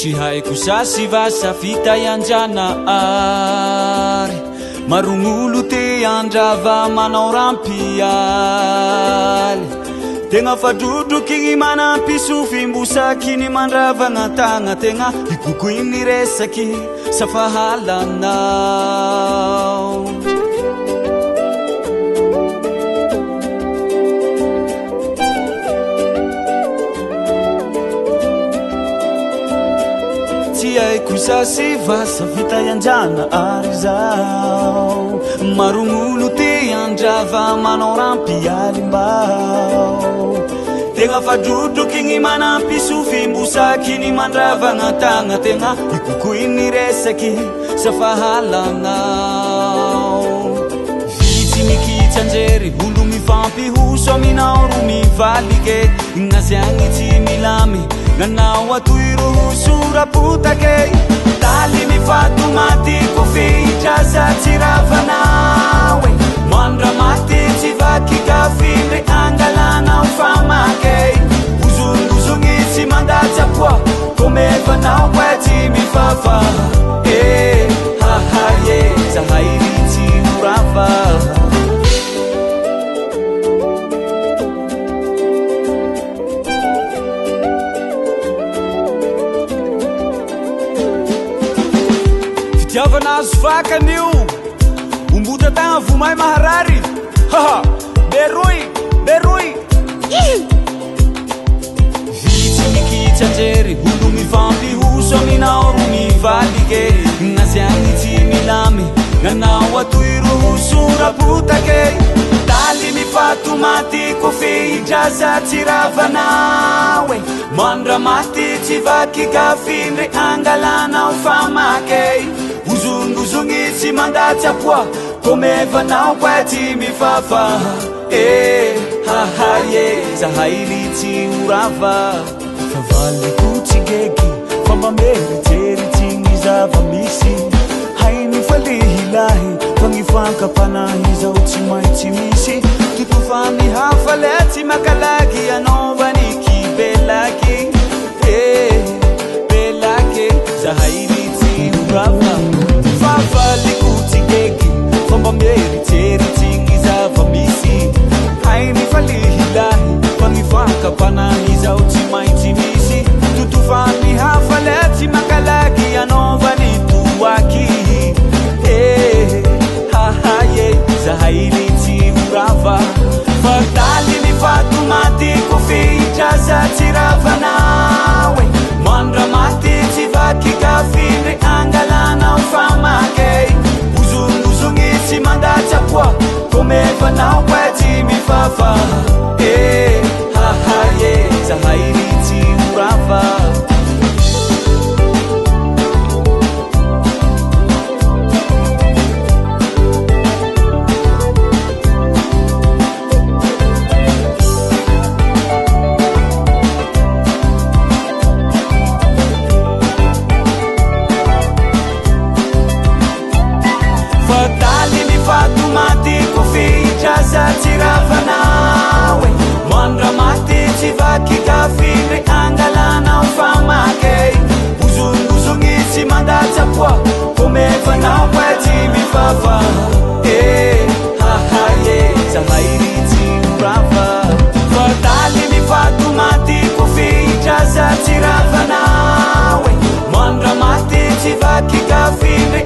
tsy haiko sasy vasa fitayanjana ary marognolo te andrava manao rampialy tegna fadrodrokigny manampisofim-bosakiny mandravagna tagna tegna ikoko iny resaky safahalanao tsy haiko sasy vasa fitayanjana ary zao marognolo te andrava manao rampialy mbao tegna fadrodrokigny manampisofim-bosakiny mandravagna tagna tegna ikoko iny resaky safahalanao vitsy mikitsanjery olo mifampihoso aminao ro mivalike ignaziagny tsy milamy nanao atoiro sorapotake taly mifato maty kofe itraza tsy ravanawe mandra maty tsy vaky kafindry angalanao famake uzunguzungi tsy mandatsa poa komefanao kwa tsy mifafa haha zahairi tsy murafa Javanazo vakanio umbota tagna vomay maharary haha beroy vitsy mikitsanjery olo mifampihoso aminao ro mivalike ignaziagny tsy milamy nanao atoiro sorapotake taly mifato maty kofe idraza tsy ravanawe mandra maty tsy vaky kafindry angalanao famake uzunguzungi tsy mandatsa poa komefanao kwa tsy mifafa haha zahairi tsy urava favaliko tsy geky famba meritsery tsy ny zava-misy hainy falihilahy fagnifankapanahy zao tsy maintsy misy totofany hafaly tsy makalaky anaovaniky belaky belaky zahairi tsy urava favaliko tsy geky famba meritsery tsy ny zava-misy hainy falihilahy fagnifankapanahy zao tsy maintsy misy totofany hafaly tsy makalaky anaovany toaky haha zahairi tsy urava fataly mifato maty kofe itraza tsy ravanawe mandra maty tsy vaky kafindry angalanao famake uzunguzungi tsy mandatsa poa komefanao kwa tsy mifafa haha zahairi tsy urava tsy ravanawe mandra maty tsy vaky kafindry angalanao famake uzunguzungi tsy mandatsa poa komefanao kwa tsy mifafa haha zahairi tsy urava fataly mifato maty kofe itraza tsy ravanawe mandra maty tsy vaky kafindry